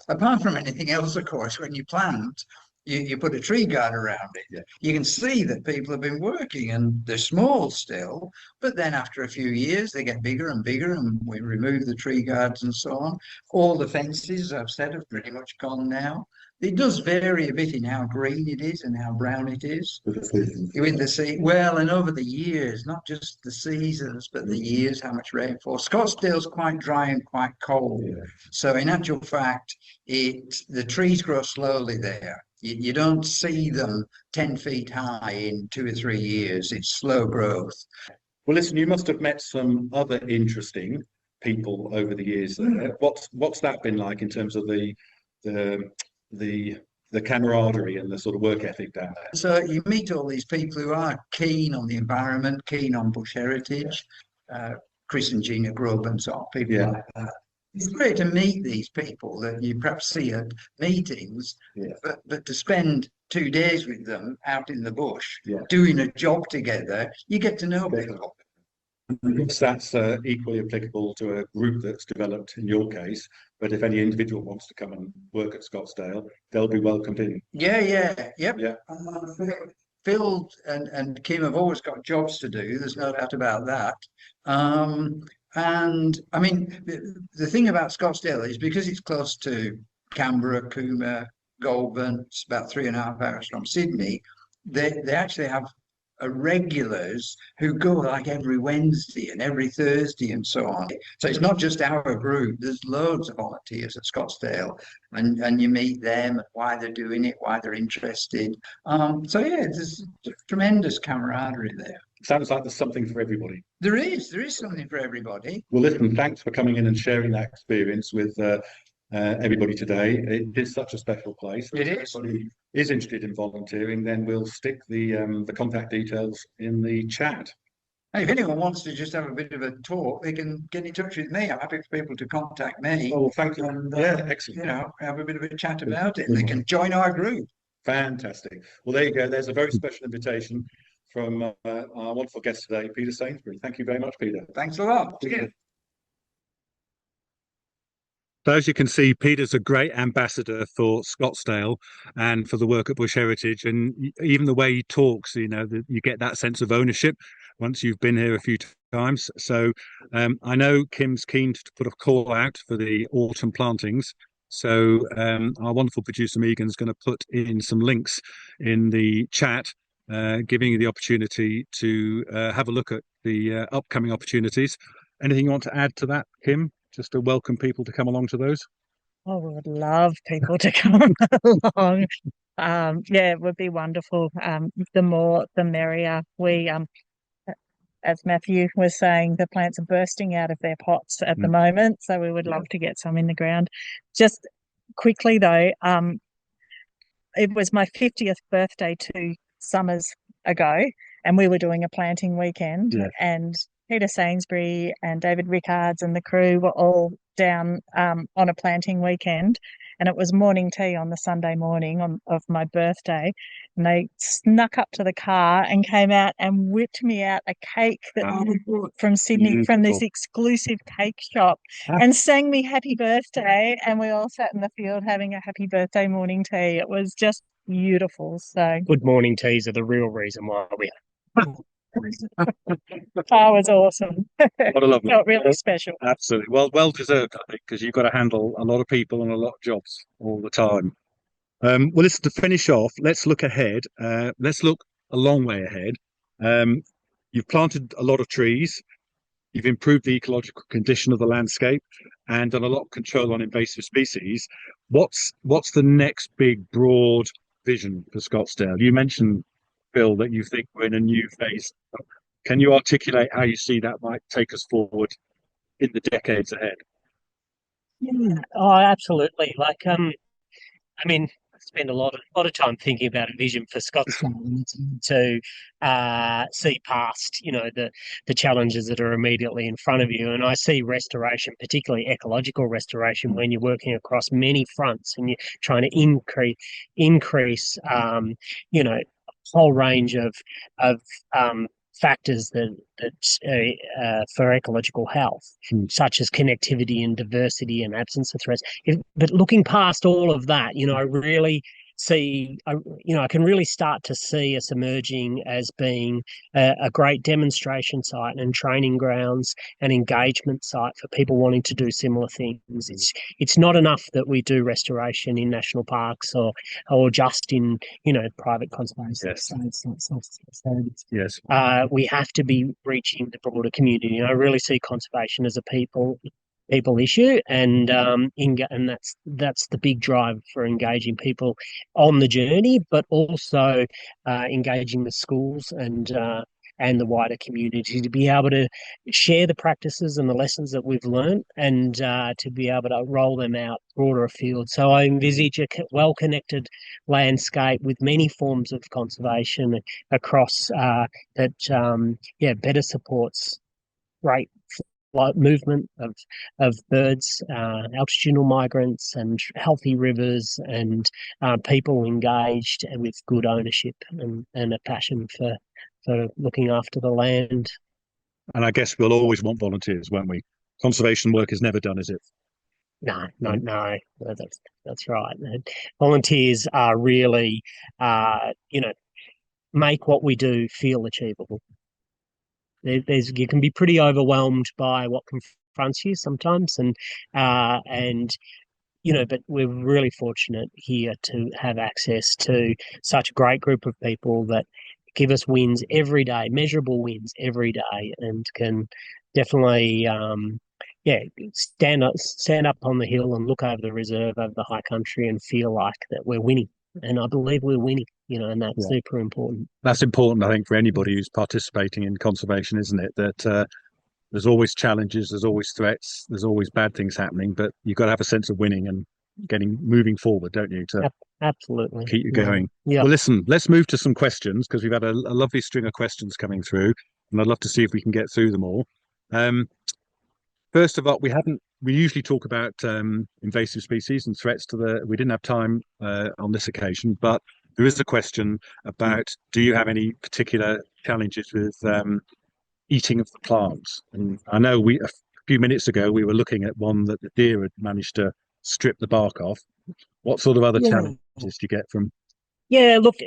apart from anything else, of course. When you plant, you put a tree guard around it. Yeah. You can see that people have been working, and they're small still. But then after a few years, they get bigger and bigger, and we remove the tree guards and so on. All the fences, as I've said, have pretty much gone now. It does vary a bit in how green it is and how brown it is. With the sea. Well, and over the years, not just the seasons, but the years, how much rainfall. Scottsdale's quite dry and quite cold. Yeah. So in actual fact, the trees grow slowly there. You don't see them 10 feet high in 2 or 3 years. It's slow growth. Well, listen, you must have met some other interesting people over the years. What's that been like in terms of the camaraderie and the sort of work ethic down there? So you meet all these people who are keen on the environment, keen on bush heritage, Chris and Gina Grubb and so on, people like that. It's great to meet these people that you perhaps see at meetings, but to spend 2 days with them out in the bush, doing a job together, you get to know people. I guess that's equally applicable to a group that's developed in your case. But if any individual wants to come and work at Scottsdale, they'll be welcomed in. Yep. Yeah. Phil and Kim have always got jobs to do. There's no doubt about that. And I mean, the thing about Scottsdale is because it's close to Canberra, Cooma, Goulburn, it's about 3.5 hours from Sydney. They actually have regulars who go like every Wednesday and every Thursday and so on. So it's not just our group. There's loads of volunteers at Scottsdale, and you meet them and why they're doing it, why they're interested. So yeah, there's tremendous camaraderie there. Sounds like there's something for everybody. There is something for everybody. Well, listen, thanks for coming in and sharing that experience with everybody today. It is such a special place. It is. If anybody is interested in volunteering, then we'll stick the contact details in the chat. And if anyone wants to just have a bit of a talk, they can get in touch with me. I'm happy for people to contact me. Oh, thank you. And, excellent. Have a bit of a chat about it. They can join our group. Fantastic. Well, there you go. There's a very special invitation from our wonderful guest today, Peter Sainsbury. Thank you very much, Peter. Thanks a lot. So as you can see, Peter's a great ambassador for Scottsdale and for the work at Bush Heritage. And even the way he talks, you get that sense of ownership once you've been here a few times. So I know Kim's keen to put a call out for the autumn plantings. So our wonderful producer Megan's going to put in some links in the chat, giving you the opportunity to have a look at the upcoming opportunities. Anything you want to add to that, Kim? Just to welcome people to come along to those? Oh, we would love people to come along. Yeah, it would be wonderful. The more, the merrier. As Matthew was saying, the plants are bursting out of their pots at the moment, so we would love to get some in the ground. Just quickly though, it was my 50th birthday 2 summers ago, and we were doing a planting weekend, and Peter Sainsbury and David Rickards and the crew were all down on a planting weekend, and it was morning tea on the Sunday morning of my birthday, and they snuck up to the car and came out and whipped me out a cake from Sydney, from this exclusive cake shop, and sang me happy birthday, and we all sat in the field having a happy birthday morning tea. It was just beautiful. So Good morning teas are the real reason why we that was awesome. What a lovely, Felt really special. absolutely well deserved, I think, because you've got to handle a lot of people and a lot of jobs all the time. Well, listen, to finish off, let's look ahead. Let's look a long way ahead. You've planted a lot of trees. You've improved the ecological condition of the landscape and done a lot of control on invasive species. What's the next big, broad vision for Scottsdale? You mentioned, Phil, that you think we're in a new phase. Can you articulate how you see that might take us forward in the decades ahead? Yeah. Oh, absolutely. I mean, I spend a lot of time thinking about a vision for Scottsdale to see past, the challenges that are immediately in front of you. And I see restoration, particularly ecological restoration, when you're working across many fronts and you're trying to increase, a whole range of factors that for ecological health, such as connectivity and diversity and absence of threats. But looking past all of that, I really see, I can really start to see us emerging as being a great demonstration site and training grounds and engagement site for people wanting to do similar things. It's not enough that we do restoration in national parks or just in private conservation. Yes. We have to be reaching the broader community. I really see conservation as a people issue, and that's the big drive for engaging people on the journey, but also engaging the schools and the wider community to be able to share the practices and the lessons that we've learned, and to be able to roll them out broader afield. So I envisage a well-connected landscape with many forms of conservation across that better supports great movement of birds, altitudinal migrants, and healthy rivers, and people engaged with good ownership and a passion for looking after the land. And I guess we'll always want volunteers, won't we? Conservation work is never done, is it? No, that's right. And volunteers are really, make what we do feel achievable. You can be pretty overwhelmed by what confronts you sometimes, and but we're really fortunate here to have access to such a great group of people that give us wins every day, measurable wins every day, and can definitely stand up on the hill and look over the reserve, over the high country, and feel like that we're winning. And I believe we're winning, and that's super important. That's important, I think, for anybody who's participating in conservation, isn't it? That there's always challenges, there's always threats, there's always bad things happening, but you've got to have a sense of winning and moving forward, don't you? To absolutely keep you going. Yeah. Well, listen, let's move to some questions, because we've had a lovely string of questions coming through, and I'd love to see if we can get through them all. First of all, we usually talk about invasive species and threats we didn't have time on this occasion, but there is a question about, do you have any particular challenges with eating of the plants? And I know a few minutes ago we were looking at one that the deer had managed to strip the bark off. What sort of other challenges do you get from? Yeah, look,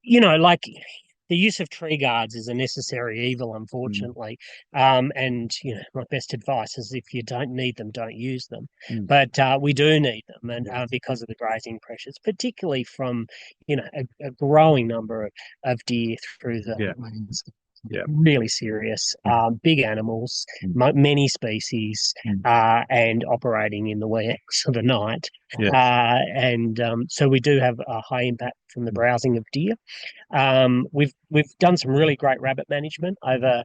like the use of tree guards is a necessary evil, unfortunately. And my best advice is, if you don't need them, don't use them. But we do need them, and because of the grazing pressures, particularly from a growing number of deer through the really serious, big animals, many species, and operating in the wee hours of the night. So we do have a high impact from the browsing of deer. We've done some really great rabbit management over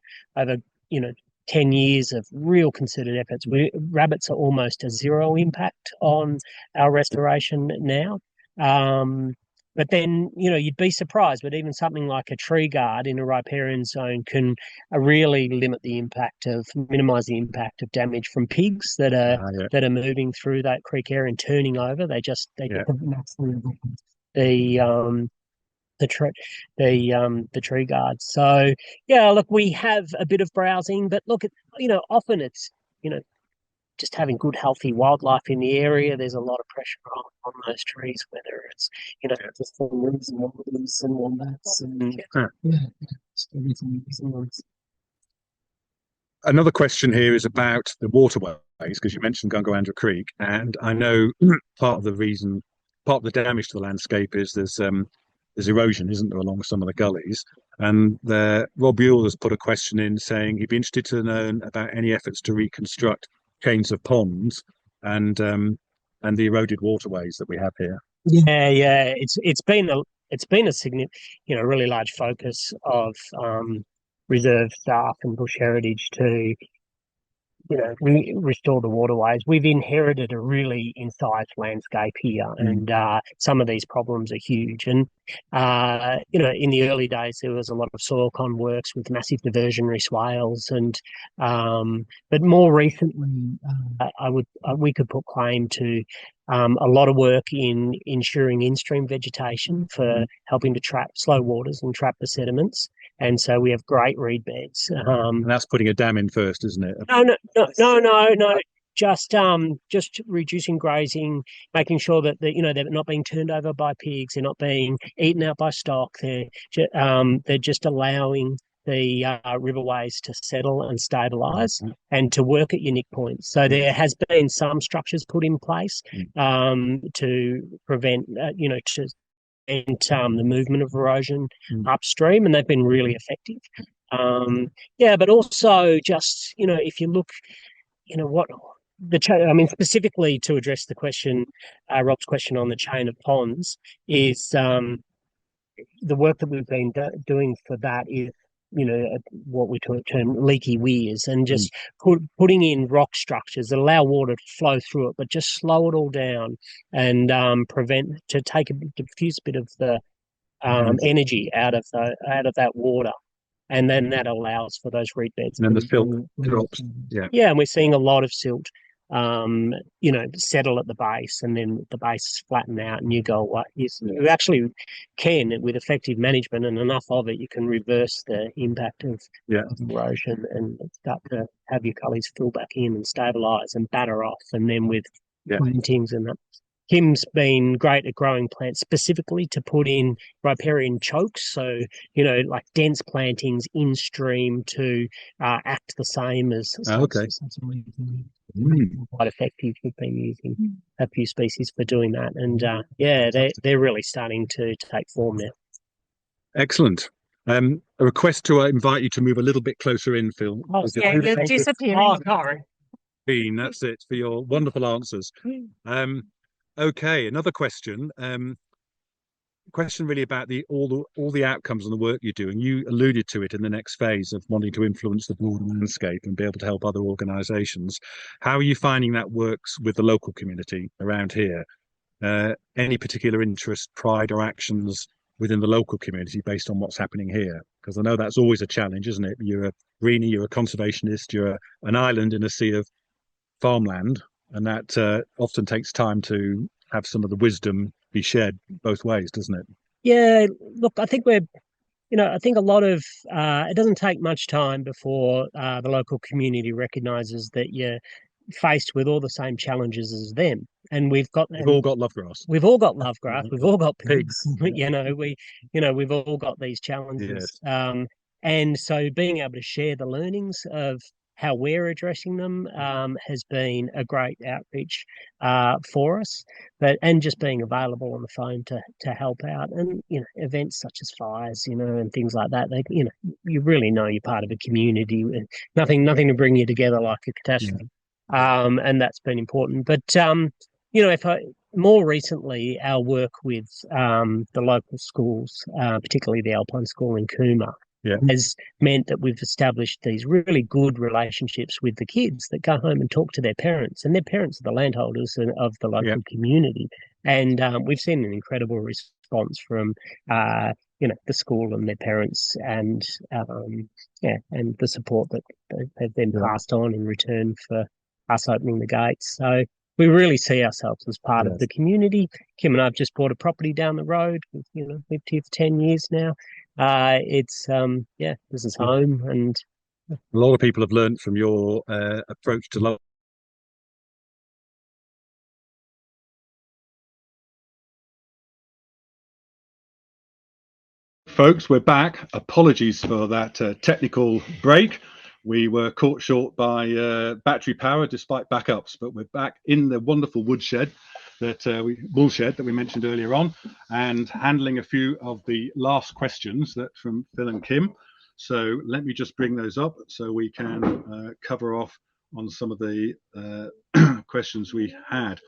10 years of real concerted efforts. Rabbits are almost a zero impact on our restoration now. But then, you'd be surprised, but even something like a tree guard in a riparian zone can really minimize the impact of damage from pigs that are moving through that creek area and turning over. They just the tree guards. So look, we have a bit of browsing, but look, often it's just having good, healthy wildlife in the area. There's a lot of pressure on those trees, whether it's just wolves and wallabies and wombats and Another question here is about the waterways, because you mentioned Gungawandra Creek, and I know part of the damage to the landscape is there's erosion, isn't there, along some of the gullies? And Rob Buell has put a question in saying he'd be interested to learn about any efforts to reconstruct chains of ponds and the eroded waterways that we have here. It's been a significant, really large focus of reserve staff and bush heritage to restore the waterways. We've inherited a really incised landscape here, and some of these problems are huge. And in the early days, there was a lot of soil con works with massive diversionary swales, and but more recently, we could put claim to a lot of work in ensuring in-stream vegetation for helping to trap slow waters and trap the sediments. And so we have great reed beds. And that's putting a dam in first, isn't it? No. Just reducing grazing, making sure that they're not being turned over by pigs, they're not being eaten out by stock. They're just allowing the riverways to settle and stabilise and to work at unique points. So there has been some structures put in place to prevent the movement of erosion upstream, and they've been really effective. But also just if you look, specifically to address the question, Rob's question on the chain of ponds, is the work that we've been doing for that is what we term leaky weirs, and just putting in rock structures that allow water to flow through it, but just slow it all down and diffuse a bit of the energy out of that water, and then that allows for those reed beds. And then the silt drops. And we're seeing a lot of silt settle at the base, and then the base flatten out, and you go, you actually can, with effective management and enough of it, you can reverse the impact of erosion and start to have your gullies fill back in and stabilise and batter off, and then with plantings and that. Kim's been great at growing plants specifically to put in riparian chokes, so like dense plantings in stream to act the same as. Quite effective. We've been using a few species for doing that, and they're really starting to take form now. Excellent. A request to invite you to move a little bit closer in, Phil. You're disappearing. Sorry. That's it, for your wonderful answers. Okay, another question. Question really about all the outcomes and the work you're doing. You alluded to it in the next phase of wanting to influence the broader landscape and be able to help other organisations. How are you finding that works with the local community around here? Any particular interest, pride, or actions within the local community based on what's happening here? Because I know that's always a challenge, isn't it? You're a greenie, you're a conservationist, you're an island in a sea of farmland, and that often takes time to have some of the wisdom be shared both ways, doesn't it? Yeah, look, I think I think a lot of it doesn't take much time before the local community recognises that you're faced with all the same challenges as them, and we've all got lovegrass. We've all got lovegrass. We've all got pigs. We've all got these challenges. And so being able to share the learnings of how we're addressing them has been a great outreach for us, and just being available on the phone to help out. And events such as fires, and things like that, you really know you're part of a community. Nothing to bring you together like a catastrophe. And that's been important. But more recently, our work with the local schools, particularly the Alpine School in Cooma, has meant that we've established these really good relationships with the kids that go home and talk to their parents, and their parents are the landholders of the local community. And we've seen an incredible response from the school and their parents, and and the support that they've then passed on in return for us opening the gates. So we really see ourselves as part of the community. Kim and I have just bought a property down the road. We've lived here for 10 years now. It's this is home, and a lot of people have learned from your approach to love. Folks, we're back. Apologies for that technical break. We were caught short by battery power despite backups, but we're back in the wonderful woodshed that we mentioned earlier on, and handling a few of the last questions from Phil and Kim. So let me just bring those up so we can cover off on some of the questions we had.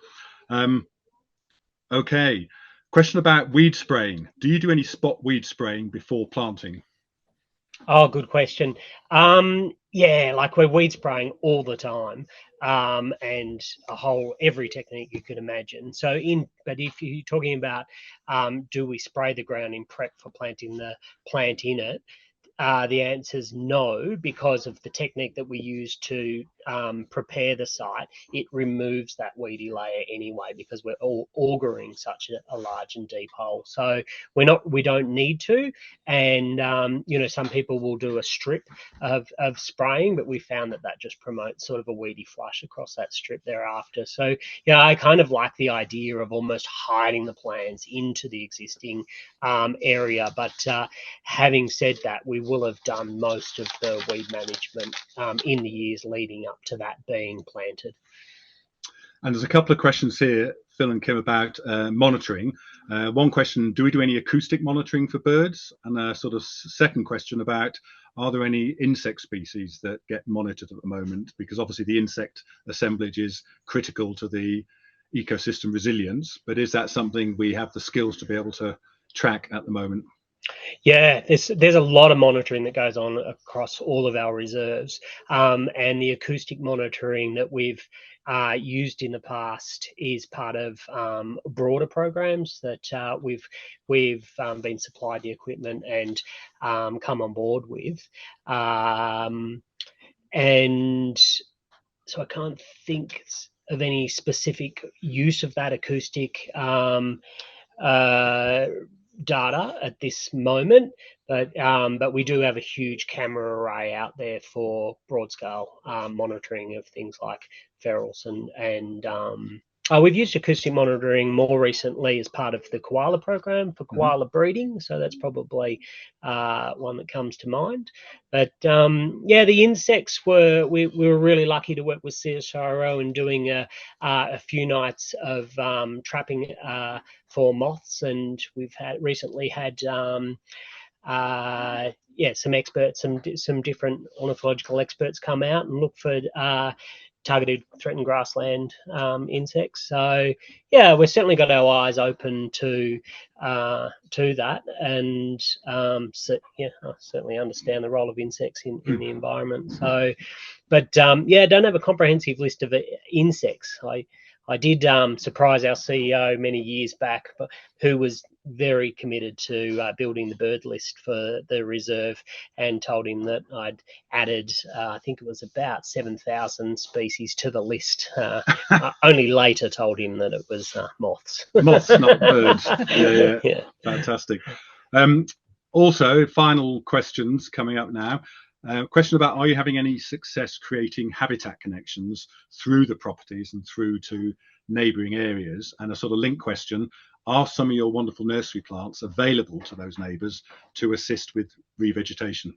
Okay, question about weed spraying. Do you do any spot weed spraying before planting? Oh, good question. Like we're weed spraying all the time, and every technique you could imagine. But if you're talking about do we spray the ground in prep for planting the plant in it, the answer is no, because of the technique that we use to prepare the site. It removes that weedy layer anyway, because we're all augering such a large and deep hole. So we don't need to. And some people will do a strip of spraying, but we found that just promotes sort of a weedy flush across that strip thereafter. So I kind of like the idea of almost hiding the plants into the existing area. But having said that, we will have done most of the weed management in the years leading up to that being planted. And there's a couple of questions here, Phil and Kim, about monitoring. One question, do we do any acoustic monitoring for birds? And a sort of second question about, are there any insect species that get monitored at the moment? Because obviously the insect assemblage is critical to the ecosystem resilience, but is that something we have the skills to be able to track at the moment? Yeah, there's a lot of monitoring that goes on across all of our reserves, and the acoustic monitoring that we've used in the past is part of broader programs that we've been supplied the equipment and come on board with, and so I can't think of any specific use of that acoustic data at this moment, but we do have a huge camera array out there for broad scale monitoring of things like ferals and we've used acoustic monitoring more recently as part of the koala program for koala breeding, so that's probably one that comes to mind. But the insects we were really lucky to work with CSIRO and doing a few nights of trapping for moths, and we've recently had some experts, some different ornithological experts come out and look for targeted threatened grassland insects. So we've certainly got our eyes open to that, and I certainly understand the role of insects in the environment. So, but I don't have a comprehensive list of insects. I did surprise our CEO many years back, who was very committed to building the bird list for the reserve, and told him that I'd added, I think it was about 7,000 species to the list. Only later told him that it was moths. Moths, not birds. Yeah. Fantastic. Also, final questions coming up now. Question about, are you having any success creating habitat connections through the properties and through to neighbouring areas? And a sort of link question, are some of your wonderful nursery plants available to those neighbours to assist with revegetation?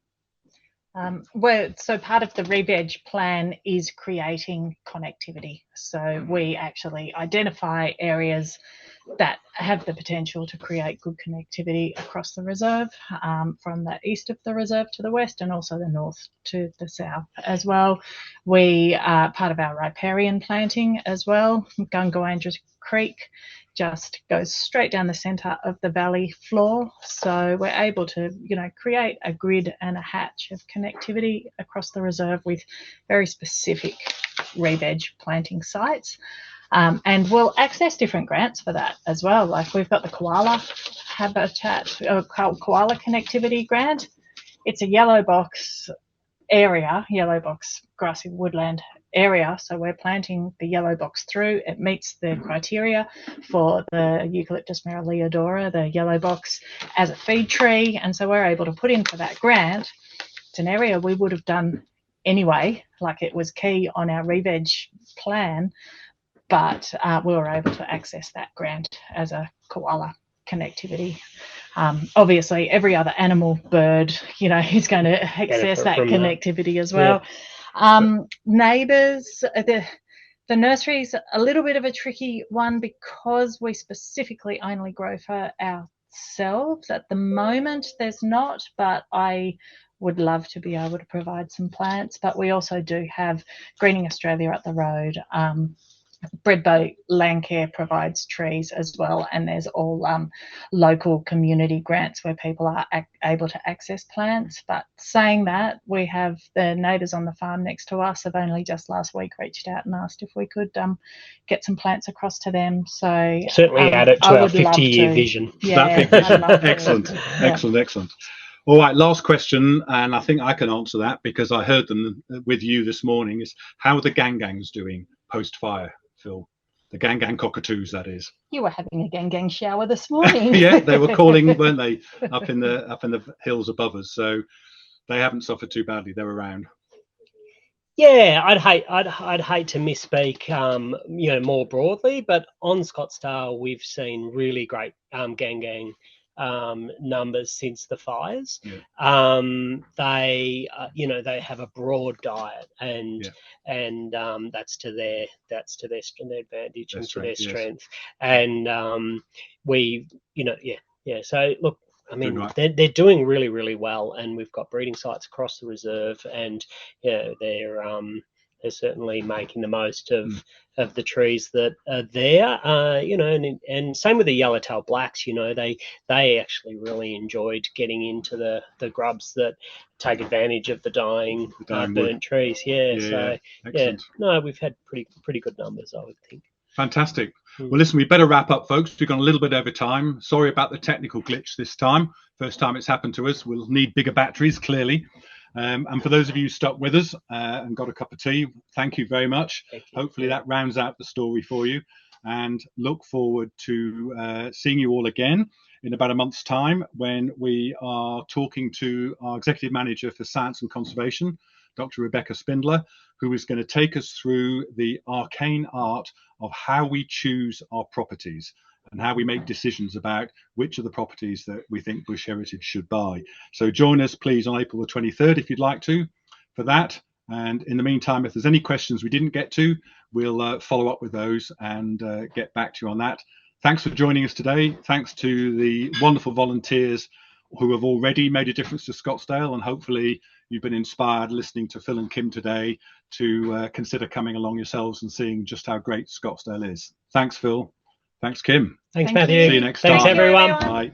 So part of the re-veg plan is creating connectivity. So we actually identify areas that have the potential to create good connectivity across the reserve, from the east of the reserve to the west, and also the north to the south as well. We are part of our riparian planting as well. Gungawandra's Creek just goes straight down the centre of the valley floor, so we're able to, create a grid and a hatch of connectivity across the reserve with very specific re-veg planting sites. And we'll access different grants for that as well. Like we've got the koala habitat, koala connectivity grant. It's a yellow box grassy woodland area. So we're planting the yellow box through. It meets the criteria for the Eucalyptus merleodora, the yellow box, as a feed tree. And so we're able to put in for that grant. It's an area we would have done anyway, like it was key on our re-veg plan, but we were able to access that grant as a koala connectivity. Obviously, every other animal, bird, is going to access that connectivity as well. Neighbours, the nursery's a little bit of a tricky one because we specifically only grow for ourselves. At the moment, there's not, but I would love to be able to provide some plants. But we also do have Greening Australia up the road. Breadboat Landcare provides trees as well, and there's all local community grants where people are able to access plants. But saying that, we have the neighbours on the farm next to us have only just last week reached out and asked if we could get some plants across to them. So certainly add it to our 50-year vision. Yeah, excellent, excellent. All right, last question, and I think I can answer that because I heard them with you this morning, is how are the gangangs doing post-fire, Phil? The gangang cockatoos, that is. You were having a gangang shower this morning. Yeah, they were calling, weren't they, up in the hills above us, so they haven't suffered too badly. They're around. Yeah, I'd hate to misspeak, more broadly, but on Scottsdale we've seen really great gangang numbers since the fires. Yeah. They have a broad diet, and that's to their advantage and to their strength. And So look, I mean, they're doing really, really well, and we've got breeding sites across the reserve, and they're certainly making the most of the trees that are there. And same with the yellowtail blacks. They actually really enjoyed getting into the grubs that take advantage of the dying burnt trees. No, we've had pretty good numbers, I would think. Fantastic. Well, listen, we better wrap up, folks. We've gone a little bit over time. Sorry about the technical glitch this time. First time it's happened to us. We'll need bigger batteries, clearly. And for those of you who stuck with us and got a cup of tea, thank you very much. Hopefully that rounds out the story for you. And look forward to seeing you all again in about a month's time when we are talking to our Executive Manager for Science and Conservation, Dr. Rebecca Spindler, who is going to take us through the arcane art of how we choose our properties and how we make decisions about which of the properties that we think Bush Heritage should buy. So join us, please, on April the 23rd, if you'd like to, for that. And in the meantime, if there's any questions we didn't get to, we'll follow up with those and get back to you on that. Thanks for joining us today. Thanks to the wonderful volunteers who have already made a difference to Scottsdale, and hopefully you've been inspired listening to Phil and Kim today to consider coming along yourselves and seeing just how great Scottsdale is. Thanks, Phil. Thanks, Kim. Thanks, Matthew. See you next time. Thanks, everyone. Bye.